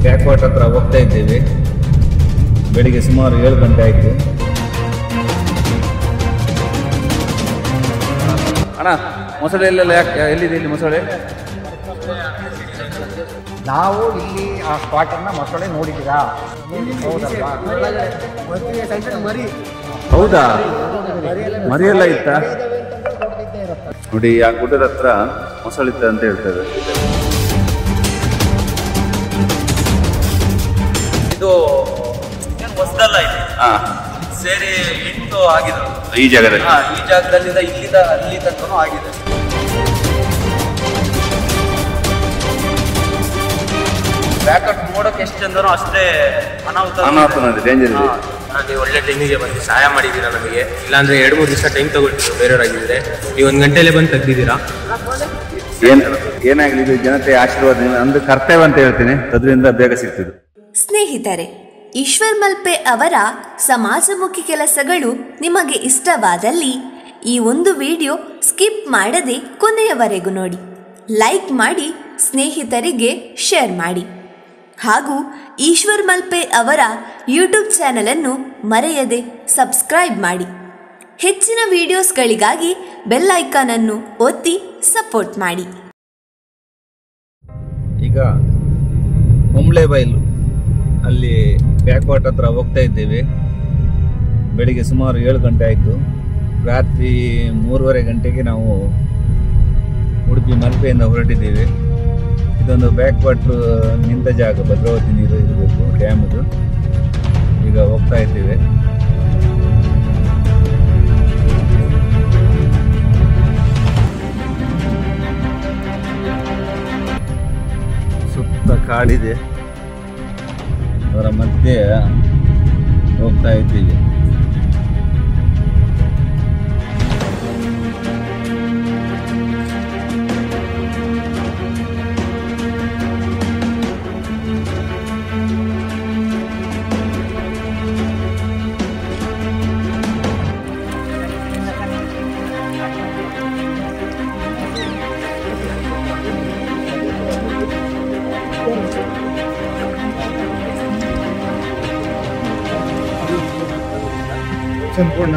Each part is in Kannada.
ಬ್ಯಾಕ್ವಾಟ್ ಹತ್ರ ಹೋಗ್ತಾ ಇದ್ದೇವೆ. ಬೆಳಿಗ್ಗೆ ಸುಮಾರು 7 ಗಂಟೆ ಆಯಿತು. ಅಣ್ಣ ಮೊಸಳೆ ಎಲ್ಲಿದೆ ಇಲ್ಲಿ ಮೊಸಳೆ? ನಾವು ಇಲ್ಲಿ ಆ ಸ್ಪಾಟನ್ನು ಮೊಸಳೆ ನೋಡಿದ್ದೀರಾ? ಹೌದಾ? ಮರಿಯೆಲ್ಲ ಇತ್ತ ನೋಡಿ. ಆ ಗುಡ್ಡದ ಹತ್ರ ಮೊಸಳಿತ್ತ ಅಂತ ಹೇಳ್ತೇವೆ. ಇದು ಹೊಸದಲ್ಲ, ಇದೆ ಸೇರಿ 8 ಆಗಿದೆ ಈ ಜಾಗದಲ್ಲಿ. ಈ ಜಾಗದಲ್ಲಿಂದ ಇಲ್ಲಿಂದ ಅಲ್ಲಿ ತನಕನೂ ಆಗಿದೆ. ಬ್ಯಾಕಪ್ ನೋಡೋಕೆ ಎಷ್ಟು ಚಂದನೋ ಅಷ್ಟೇ ಅನಾಹುತ ಡೇಂಜರ್ ಇದೆ. ನೀವು ಒಳ್ಳೆ ಟೈಮಿಗೆ ಬಂದು ಸಹಾಯ ಮಾಡಿದ್ದೀರಾ ನಮಗೆ. ಇಲ್ಲಾಂದ್ರೆ 2-3 ದಿವಸ ಟೈಮ್ ತಗೊಳ್ತೀವಿ ಬೇರೆಯವರಾಗಿದ್ದರೆ. ನೀವು 1 ಗಂಟೆಯಲ್ಲೇ ಬಂದು ತೆಗ್ದಿದ್ದೀರಾ. ಏನಾಗಲಿ ಇದು ಜನತೆ ಆಶೀರ್ವಾದ, ಅಂದು ಕರ್ತವ್ಯ ಅಂತ ಹೇಳ್ತೀನಿ. ಅದರಿಂದ ಬೇಗ ಸಿಗ್ತದೆ. ಸ್ನೇಹಿತರೆ, ಈಶ್ವರ್ ಮಲ್ಪೆ ಅವರ ಸಮಾಜಮುಖಿ ಕೆಲಸಗಳು ನಿಮಗೆ ಇಷ್ಟವಾದಲ್ಲಿ ಈ ಒಂದು ವಿಡಿಯೋ ಸ್ಕಿಪ್ ಮಾಡದೆ ಕೊನೆಯವರೆಗೂ ನೋಡಿ, ಲೈಕ್ ಮಾಡಿ, ಸ್ನೇಹಿತರಿಗೆ ಶೇರ್ ಮಾಡಿ. ಹಾಗೂ ಈಶ್ವರ್ ಮಲ್ಪೆ ಅವರ ಯೂಟ್ಯೂಬ್ ಚಾನಲನ್ನು ಮರೆಯದೆ ಸಬ್ಸ್ಕ್ರೈಬ್ ಮಾಡಿ. ಹೆಚ್ಚಿನ ವಿಡಿಯೋಸ್ಗಳಿಗಾಗಿ ಬೆಲ್ ಐಕಾನ್ ಅನ್ನು ಒತ್ತಿ ಸಪೋರ್ಟ್ ಮಾಡಿ. ಈಗ ಹೊಂಬ್ಳೆಬೈಲು ಅಲ್ಲಿ ಬ್ಯಾಕ್ವಾಟ್ ಹತ್ರ ಹೋಗ್ತಾ ಇದ್ದೇವೆ. ಬೆಳಿಗ್ಗೆ ಸುಮಾರು 7 ಗಂಟೆ ಆಯಿತು. ರಾತ್ರಿ 3:30 ಗಂಟೆಗೆ ನಾವು ಉಡುಪಿ ಮಲ್ಪೆಯಿಂದ ಹೊರಟಿದ್ದೇವೆ. ಇದೊಂದು ಬ್ಯಾಕ್ವಾಟ್ರ್ ನಿಂತ ಜಾಗ, ಭದ್ರಾವತಿ ನೀರು ಇರಬೇಕು, ಡ್ಯಾಮದು. ಈಗ ಹೋಗ್ತಾ ಇದ್ದೇವೆ. ಸುತ್ತ ಕಾಡಿದೆ, ಅದರ ಮಧ್ಯೆ ಹೋಗ್ತಾ ಇದ್ದೀವಿ. ಸಂಪೂರ್ಣ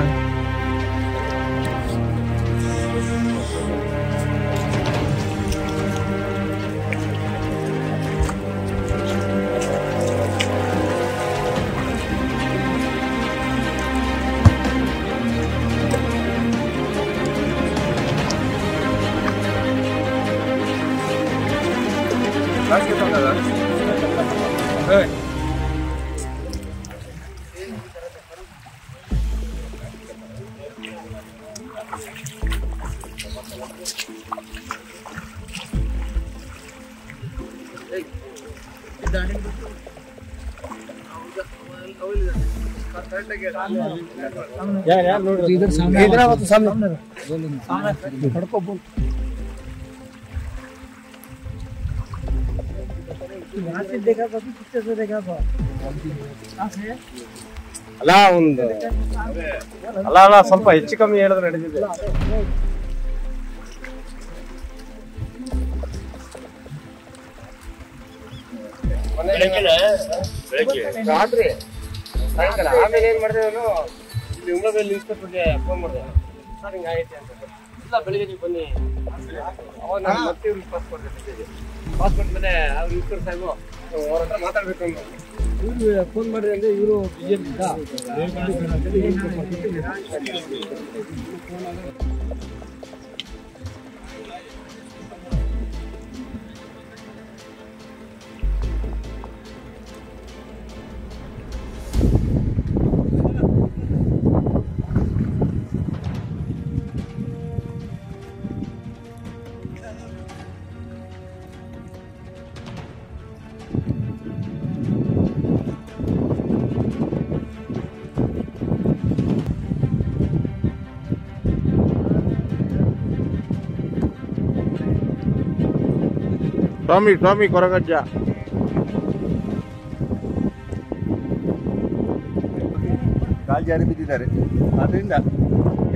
इधर सामने खड़को बोल यहाँ से देखा था, पीछे से देखा था. ಅಲ್ಲ ಸ್ವಲ್ಪ ಹೆಚ್ಚು ಕಮ್ಮಿ ಹೇಳಿದ್ರೆ ನಡೆದಿದೆ. ರಾತ್ರಿ ಸಾಯಂಕಾಲ ಆಮೇಲೆ ಏನ್ ಮಾಡ್ತೇವೆ, ಇಲ್ಲಿ ಉಂಗ್ಳದಲ್ಲಿ ಇನ್ಸ್ಪೆಕ್ಟರ್ಗೆ ಫೋನ್ ಮಾಡಿದೆ, ಸರ್ ಹಿಂಗೆ ಆಗೈತೆ ಅಂತ. ಇಲ್ಲ ಬೆಳಿಗ್ಗೆ ನೀವು ಬನ್ನಿ. ಅವಾಗ ನಾನು ಮತ್ತೆ ಇವ್ರಿಗೆ ಪಾಸ್ ಕೊಡ್ತೇನೆ. ಪಾಸ್ ಕೊಟ್ಮೇಲೆ ಅವ್ರು ಇನ್ಸ್ಪೆಕ್ಟರ್ ಸಾಹೇಬು ಅವ್ರ ಹತ್ರ ಮಾತಾಡ್ಬೇಕು ಅಂತ ಇವ್ರು ಫೋನ್ ಮಾಡಿದ್ರೆ ಅಂದ್ರೆ ಇವರು ಸ್ವಾಮಿ ಸ್ವಾಮಿ ಕೊರಗಜ್ಜ ಕಾಲು ಜಾರಿ ಬಿದ್ದಿದ್ದಾರೆ. ಆದ್ದರಿಂದ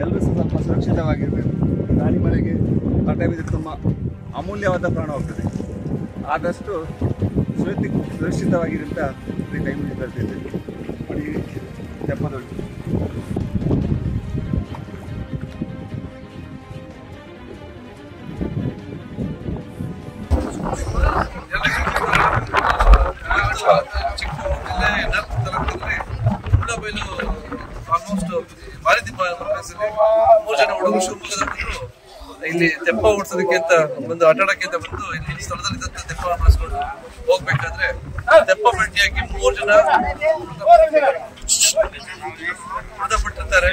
ಎಲ್ಲರೂ ಸ್ವಲ್ಪ ಸುರಕ್ಷಿತವಾಗಿರಬೇಕು. ಗಾಳಿ ಮಳೆಗೆ ಕಟ್ಟೆ ಬಿದ್ದರೆ ತುಂಬ ಅಮೂಲ್ಯವಾದ ಪ್ರಾಣ ಹೋಗ್ತದೆ. ಆದಷ್ಟು ಸುರಕ್ಷಿತವಾಗಿರಂತ ಕೈ ಮುಗಿ ಬರ್ತಿದ್ದೆ ನೋಡಿ ತೆಪ್ಪದೊಡ್ಡು. ಮೂರು ಜನ ಹುಡುಗರು ಶಿವಮೊಗ್ಗದ ಬಂದು ಇಲ್ಲಿ ತೆಪ್ಪ ಓಡಿಸೋದಕ್ಕೆ ಅಂತ ಬಂದು ಆಟ ಆಡಕ್ಕೆ ಅಂತ ಬಂದು ಇಲ್ಲಿ ಸ್ಥಳದಲ್ಲಿ ತೆಪ್ಪ ಮಾಡಿಸ್ಕೊಂಡು ಹೋಗ್ಬೇಕಾದ್ರೆ ತೆಪ್ಪ ಭೇಟಿಯಾಗಿ 3 ಜನ ಮೃತಪಟ್ಟಿರ್ತಾರೆ.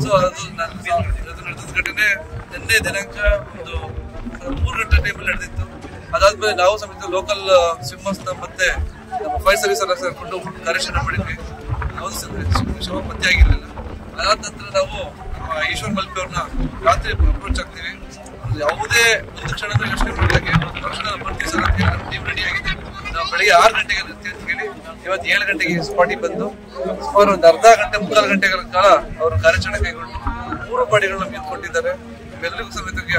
ಸೊ ಅದು ನಡೆದ ಘಟನೆ ನಿನ್ನೆ ದಿನಾಂಕ ಒಂದು 3 ಗಂಟೆ ಟೈಮಲ್ಲಿ ನಡೆದಿತ್ತು. ಅದಾದ್ಮೇಲೆ ನಾವು ಸಮೇತ ಲೋಕಲ್ ಸಿಂಹಸ್ಥ ಮತ್ತೆ ನಮ್ಮ ಫೈರ್ ಸರ್ವಿಸ್ ಎಲ್ಲ ಸೇರ್ಕೊಂಡು ಕಾರ್ಯಾಚರಣೆ ಮಾಡಿದ್ವಿ. ಯಾವ್ದು ಶವ ಪತ್ತೆ ಆಗಿರ್ಲಿಲ್ಲ. ಅದಾದ ನಂತರ ನಾವು ಈಶ್ವರ್ ಮಲ್ಪೆ ಅವ್ರನ್ನ ರಾತ್ರಿ ಅಪ್ರೋಚ್ ಆಗ್ತೀವಿ. ಯಾವುದೇ ಒಂದು ಕ್ಷಣದ ಯೋಚನೆ ಮಾಡಿದಾಗೆ ತಕ್ಷಣ ಬರ್ತೀವಿ ಸರ್ ಅಂತ ಹೇಳಿ ಟೀಮ್ ರೆಡಿ ಆಗಿದೆ. ನಾವು ಬೆಳಿಗ್ಗೆ 6 ಗಂಟೆಗೆ ಹೇಳಿ ಇವತ್ತು 7 ಗಂಟೆಗೆ ಸ್ಪಾಟಿಗೆ ಬಂದು ಸುಮಾರು ಒಂದು ಅರ್ಧ ಗಂಟೆ 3 ಗಂಟೆಗಳ ಕಾಲ ಅವರು ಕಾರ್ಯಾಚರಣೆ ಕೈಗೊಂಡು 3 ಬಾಡಿಗಳನ್ನ ನಮ್ಗೆ ಕೊಟ್ಟಿದ್ದಾರೆ. ಎಲ್ಲರಿಗೂ ಸಮೇತವಾಗಿ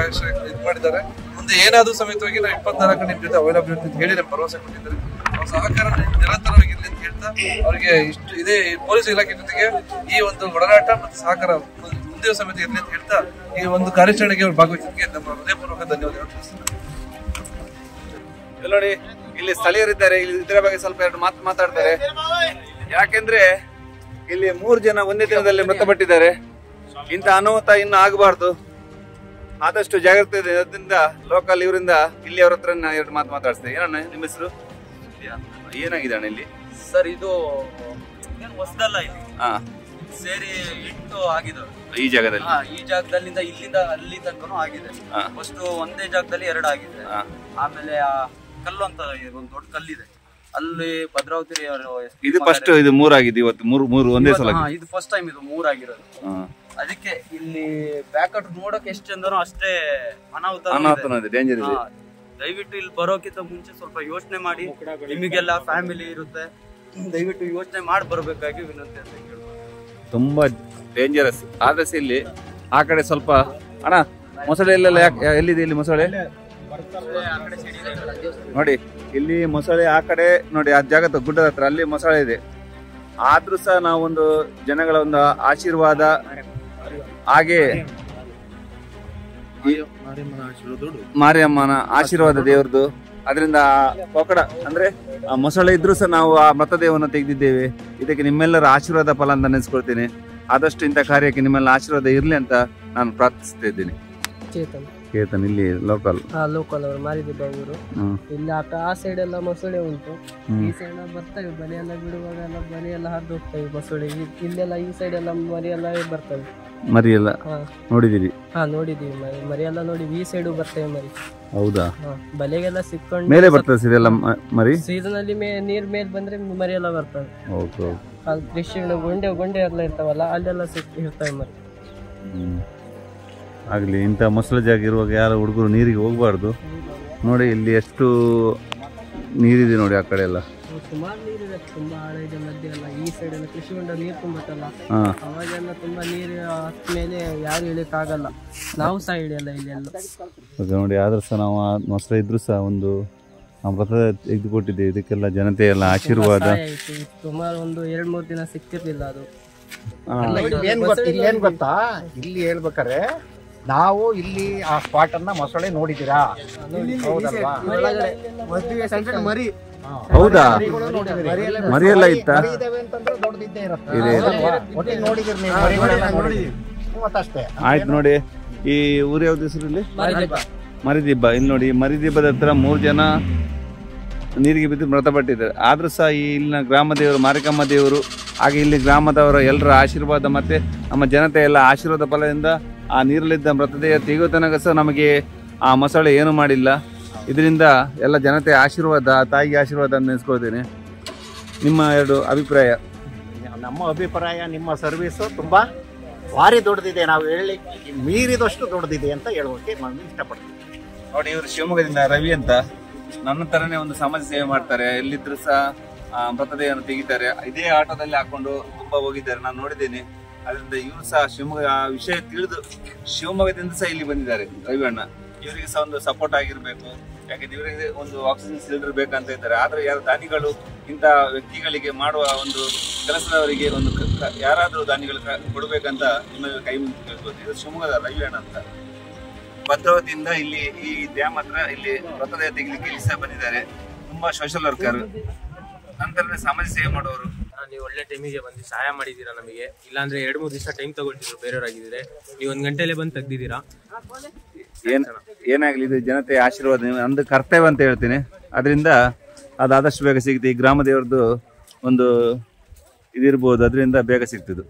ಇದು ಮಾಡಿದ್ದಾರೆ. ಮುಂದೆ ಏನಾದ್ರೂ ಸಮೇತವಾಗಿ ನಾವು 24 ಗಂಟೆ ಜೊತೆ ಅವೈಲಬಲ್ ಇರ್ತೀವಿ ಅಂತ ಹೇಳಿ ನಮ್ಮ ಭರವಸೆ ಕೊಟ್ಟಿದ್ದಾರೆ. ಅವ್ರ ಸಹಕಾರ ನಿರಂತರವಾಗಿರ್ಲಿ ಅಂತ ಹೇಳ್ತಾ ಅವರಿಗೆ ಇಷ್ಟು ಇದೇ ಪೊಲೀಸ್ ಇಲಾಖೆ ಜೊತೆಗೆ ಈ ಒಂದು ಒಡನಾಟ ಮತ್ತು ಸಹಕಾರ ಮುಂದೆ ಸಮೇತ ಇರ್ಲಿ ಅಂತ ಹೇಳ್ತಾ ಈ ಒಂದು ಕಾರ್ಯಾಚರಣೆಗೆ ಅವ್ರು ಭಾಗವಹಿಸಿದ್ದಕ್ಕೆ ನಮ್ಮ ಹೃದಯಪೂರ್ವಕ ಧನ್ಯವಾದಗಳು ತಿಳಿಸ್ತಾರೆ. ನೋಡಿ ಇಲ್ಲಿ ಸ್ಥಳೀಯರಿದ್ದಾರೆ, ಇದರ ಬಗ್ಗೆ ಸ್ವಲ್ಪ 2 ಮಾತು ಮಾತಾಡ್ತಾರೆ. ಯಾಕೆಂದ್ರೆ ಇಲ್ಲಿ 3 ಜನ ಒಂದೇ ದಿನದಲ್ಲಿ ಮೃತಪಟ್ಟಿದ್ದಾರೆ. ಇಂಥ ಅನಾಹುತ ಇನ್ನು ಆಗಬಾರ್ದು, ಆದಷ್ಟು ಜಾಗ್ರತೆ ಇದರಿಂದ ಲೋಕಲ್ ಇವರಿಂದ ಇಲ್ಲಿ ಅವ್ರ ಹತ್ರ 2 ಮಾತು ಮಾತಾಡ್ತೇವೆ. ಏನಣ್ಣ ನಿಮ್ಮ ಹೆಸರು? ಏನಾಗಿದೆ ಅಣ್ಣ ಇಲ್ಲಿ? ಸರ್ ಇದು ಹೊಸದಲ್ಲ, ಇಲ್ಲಿ ಸೇರಿ 8 ಆಗಿದೆ ಈ ಜಾಗದಲ್ಲಿ. ಈ ಜಾಗದಲ್ಲಿಂದ ಇಲ್ಲಿಂದ ಅಲ್ಲಿ ತನಕನೂ ಆಗಿದೆ. ಫಸ್ಟ್ ಒಂದೇ ಜಾಗದಲ್ಲಿ 2 ಆಗಿದೆ. ಆಮೇಲೆ ಕಲ್ಲು ಅಂತ ಒಂದು ದೊಡ್ಡ ಕಲ್ಲಿದೆ, ಅಲ್ಲಿ ಭದ್ರಾವತಿ ಇದು ಫಸ್ಟ್, ಇದು 3 ಆಗಿದೆ ಇವತ್ತು. 3 ಒಂದೇ ಸಲ. ಇದು ಫಸ್ಟ್ ಟೈಮ್ ಇದು 3 ಆಗಿರೋದು. ಅದಕ್ಕೆ ಇಲ್ಲಿ ಬ್ಯಾಕಟ್ ನೋಡಕ್ ಎಷ್ಟು ಚಂದನೋ ಅಷ್ಟೇ ಅನಾಹುತ ಡೇಂಜರ್ ಇದೆ. ದಯವಿಟ್ಟು ಇಲ್ಲಿ ಬರೋಕ್ಕಿಂತ ಮುಂಚೆ ಸ್ವಲ್ಪ ಯೋಚನೆ ಮಾಡಿ. ನಿಮಗೆಲ್ಲ ಫ್ಯಾಮಿಲಿ ಇರುತ್ತೆ, ದಯವಿಟ್ಟು ಯೋಚನೆ ಮಾಡಿ ಬರ್ಬೇಕಾಗಿ ವಿನಂತಿ ಅಂತ ಕೇಳ್ಬೋದು. ತುಂಬಾ ಡೇಂಜರಸ್. ಆದ್ರೆ ಇಲ್ಲಿ ಆ ಕಡೆ ಸ್ವಲ್ಪ ಅಣ್ಣ ಮೊಸಳೆ ಇಲ್ಲೆಲ್ಲ ಎಲ್ಲಿದೆ? ಇಲ್ಲಿ ಮೊಸಳೆ ನೋಡಿ, ಇಲ್ಲಿ ಮೊಸಳೆ ಆ ಕಡೆ ನೋಡಿ, ಆ ಜಾಗದ ಗುಡ್ಡದ ಹತ್ರ ಅಲ್ಲಿ ಮೊಸಳೆ ಇದೆ. ಆದ್ರೂ ಸಹ ನಾವೊಂದು ಜನಗಳ ಒಂದು ಆಶೀರ್ವಾದ, ಹಾಗೆ ಮಾರಿಯಮ್ಮನ ಆಶೀರ್ವಾದ ದೇವ್ರದ್ದು, ಅದರಿಂದ ಪಕೋಡ ಅಂದ್ರೆ ಆ ಮೊಸಳೆ ಇದ್ರೂ ಸಹ ನಾವು ಆ ಮೃತದೇಹವನ್ನು ತೆಗೆದಿದ್ದೇವೆ. ಇದಕ್ಕೆ ನಿಮ್ಮೆಲ್ಲರ ಆಶೀರ್ವಾದ ಫಲ ಅಂತ ನೆನೆಸ್ಕೊಳ್ತೀನಿ. ಆದಷ್ಟು ಇಂಥ ಕಾರ್ಯಕ್ಕೆ ನಿಮ್ಮೆಲ್ಲ ಆಶೀರ್ವಾದ ಇರ್ಲಿ ಅಂತ ನಾನು ಪ್ರಾರ್ಥಿಸ್ತಾ ಇದ್ದೀನಿ. ಕೇತನ್ ಇಲ್ಲಿ ಲೋಕಲ್ ಅವರು ಮಾರಿದಿಬ್ಬ ಊರು. ಇಲ್ಲಿ ಆ ಸೈಡ್ ಎಲ್ಲ ಮೊಸಳೆ ಉಂಟು, ಈ ಸೈಡ್ ಬರ್ತವೆ. ಬಲಿ ಎಲ್ಲ ಬಿಡುವಾಗ ಬಲಿ ಎಲ್ಲ ಹರಿದು ಹೋಗ್ತವೆ ಮೊಸಳೆ. ಇಲ್ಲೆಲ್ಲ ಈ ಸೈಡ್ ಎಲ್ಲ ಮರಿ ಎಲ್ಲ ಬರ್ತವೆ. ಮರಿ ಎಲ್ಲ ನೋಡಿದಿರಿ? ನೋಡಿದೀವಿ, ಮರಿ ಎಲ್ಲ ನೋಡಿ. ಈ ಸೈಡ್ ಬರ್ತವೆ ಮರಿ. ಹೌದಾ? ಬಲೆಗೆಲ್ಲ ಸಿಕ್ಕೊಂಡು ಮೇಲೆ ಬರ್ತದೆ ಸರ್ ಎಲ್ಲ ಮರಿ. ಸೀಸನ್ ಅಲ್ಲಿ ನೀರ್ ಮೇಲೆ ಬಂದ್ರೆ ಮರಿ ಎಲ್ಲ ಬರ್ತವೆ. ಕೃಷಿ ಗೊಂಡೆ ಎಲ್ಲ ಇರ್ತಾವಲ್ಲ, ಅಲ್ಲೆಲ್ಲ ಇರ್ತವೆ ಮರಿ. ಆಗ್ಲಿ, ಇಂಥ ಮೊಸಳೆ ಜಾಗ ಇರುವಾಗ ಯಾರು ಹುಡುಗರು ನೀರಿಗೆ ಹೋಗ್ಬಾರ್ದು. ನೋಡಿ ಇಲ್ಲಿ ಎಷ್ಟು ನೀರಿದೆ ನೋಡಿ, ಆ ಕಡೆ ಎಲ್ಲ ಸುಮಾರು ನೀರಿದೆ, ತುಂಬಾ ಆಳ ಇದೆ ಮಧ್ಯೆ ಎಲ್ಲ. ಈ ಸೈಡ್ ಎಲ್ಲ ಕೃಷಿ ಹೊಂಡ ನೀರು ತುಂಬತ್ತಲ್ಲ, ಅವಾಗೆಲ್ಲ ತುಂಬಾ ನೀರು ಹತ್ತ ಮೇಲೆ ಯಾರು ಇಳಿಯಕ್ಕಾಗಲ್ಲ. ನಾವು ಸಹ ಇಳಿಯಲ್ಲ ಇಲ್ಲಿ ಎಲ್ಲ ನೋಡಿ. ಆದ್ರೂ ಸಹ ನಾವು ಮೊಸಳೆ ಇದ್ರು ಸಹ ಒಂದು ವ್ರತ ತೆಗೆದುಕೊಟ್ಟಿದ್ದೇವೆ. ಇದಕ್ಕೆಲ್ಲ ಜನತೆ ಎಲ್ಲ ಆಶೀರ್ವಾದ. ಸುಮಾರು ಒಂದು 2-3 ದಿನ ಸಿಕ್ತಿರ್ಲಿಲ್ಲ ಅದು. ಏನ್ ಗೊತ್ತಾ, ಇಲ್ಲಿ ಹೇಳ್ಬೇಕಾರೆ ನಾವು ಇಲ್ಲಿ ಆ ಸ್ಪಾಟ್ ಅನ್ನ ಮೊಸಳೆ ನೋಡಿದೀರಾ? ಹೌದಲ್ವಾ? ಹೌದಾ? ಮರಿಯೆಲ್ಲ ಇತ್ತ? ಆಯ್ತು ನೋಡಿ. ಈ ಊರು ಯಾವ್ದು ಹೆಸರು? ಇಲ್ಲಿ ಮರಿದಿಬ್ಬ. ಇಲ್ಲಿ ನೋಡಿ, ಮರಿದಿಬ್ಬದ ಹತ್ರ 3 ಜನ ನೀರಿಗೆ ಬಿದ್ದು ಮೃತಪಟ್ಟಿದ್ದಾರೆ. ಆದ್ರೂ ಸಹ ಈ ಇಲ್ಲಿನ ಗ್ರಾಮ ದೇವರು ಮಾರಿಕಮ್ಮ ದೇವರು, ಹಾಗೆ ಇಲ್ಲಿ ಗ್ರಾಮದವರ ಎಲ್ಲರ ಆಶೀರ್ವಾದ ಮತ್ತೆ ನಮ್ಮ ಜನತೆ ಎಲ್ಲ ಆಶೀರ್ವಾದ ಫಲದಿಂದ ಆ ನೀರಲ್ಲಿದ್ದ ಮೃತದೇಹ ತೆಗೆಯೋ ತನಕ ಸಹ ನಮಗೆ ಆ ಮೊಸಳೆ ಏನು ಮಾಡಿಲ್ಲ. ಇದರಿಂದ ಎಲ್ಲ ಜನತೆ ಆಶೀರ್ವಾದ, ತಾಯಿಗೆ ಆಶೀರ್ವಾದ ಅಂತ ನೆನೆಸ್ಕೊಳ್ತೇನೆ. ನಿಮ್ಮ 2 ಅಭಿಪ್ರಾಯ? ನಮ್ಮ ಅಭಿಪ್ರಾಯ, ನಿಮ್ಮ ಸರ್ವಿಸು ತುಂಬಾ ಭಾರಿ ದೊಡ್ಡದಿದೆ. ನಾವು ಹೇಳಿ ಮೀರಿದಷ್ಟು ದೊಡ್ಡದಿದೆ ಅಂತ ಹೇಳೋಕೆ ನಾನು ಇಷ್ಟಪಡ್ತೀನಿ. ನೋಡಿ, ಇವರು ಶಿವಮೊಗ್ಗದಿಂದ ರವಿ ಅಂತ ನನ್ನ ತರನೇ ಒಂದು ಸಮಾಜ ಸೇವೆ ಮಾಡ್ತಾರೆ. ಎಲ್ಲಿದ್ರು ಸಹ ಮೃತದೇಹವನ್ನು ತೆಗಿತಾರೆ. ಇದೇ ಆಟೋದಲ್ಲಿ ಹಾಕೊಂಡು ತುಂಬಾ ಹೋಗಿದ್ದಾರೆ, ನಾನು ನೋಡಿದ್ದೇನೆ. ಅದರಿಂದ ಇವರು ಸಹ ಶಿವಮೊಗ್ಗ ವಿಷಯ ತಿಳಿದು ಶಿವಮೊಗ್ಗದಿಂದ ಸಹ ಇಲ್ಲಿ ಬಂದಿದ್ದಾರೆ ರವಿ ಅಣ್ಣ. ಇವರಿಗೆ ಸಹ ಒಂದು ಸಪೋರ್ಟ್ ಆಗಿರ್ಬೇಕು. ಯಾಕಂದ್ರೆ ಇವರಿಗೆ ಒಂದು ಆಕ್ಸಿಜನ್ ಸಿಲಿಂಡರ್ ಬೇಕಂತ ಇದ್ದಾರೆ. ಆದ್ರೆ ಯಾರು ದಾನಿಗಳು ಇಂಥ ವ್ಯಕ್ತಿಗಳಿಗೆ ಮಾಡುವ ಒಂದು ಕೆಲಸದವರಿಗೆ ಒಂದು ಯಾರಾದರೂ ದಾನಿಗಳು ಕೊಡಬೇಕಂತ ನಿಮಗೆ ಕೈ ಮುಗಿದು ಕೇಳ್ಬೋದು. ಇದು ಶಿವಮೊಗ್ಗದ ರವಿಯಣ್ಣ ಅಂತ ಭದ್ರಾವತಿಯಿಂದ ಇಲ್ಲಿ ಈ ಡ್ಯಾಮ್ ಹತ್ರ ಇಲ್ಲಿ ವ್ರತದ ತೆಗಿಲಿಕ್ಕೆ ಇಲ್ಲಿ ಸಹ ಬಂದಿದ್ದಾರೆ. ತುಂಬಾ ಸೋಷಿಯಲ್ ವರ್ಕರ್ ನಂತರ ಸಮಾಜ ಸೇವೆ ಮಾಡೋರು. ನೀವು ಒಳ್ಳೆ ಟೈಮಿಗೆ ಬಂದು ಸಹಾಯ ಮಾಡಿದ್ದೀರಾ ನಮಗೆ. ಇಲ್ಲಾಂದ್ರೆ 2-3 ದಿವಸ ಟೈಮ್ ತಗೊಳ್ತಿದ್ರು ಬೇರೆಯವರಾಗಿದ್ರೆ, ನೀವು 1 ಗಂಟೆಲೆ ಬಂದು ತೆಗ್ದಿದ್ದೀರಾ. ಏನಾಗ್ಲಿ ಇದು ಜನತೆಯ ಆಶೀರ್ವಾದ, ಅಂದು ಕರ್ತವ್ಯ ಅಂತ ಹೇಳ್ತೀನಿ. ಅದರಿಂದ ಅದು ಆದಷ್ಟು ಬೇಗ ಸಿಗುತ್ತೆ. ಈ ಗ್ರಾಮ ದೇವರದ್ದು ಒಂದು ಇದಿರ್ಬೋದು, ಅದರಿಂದ ಬೇಗ ಸಿಗ್ತದೆ.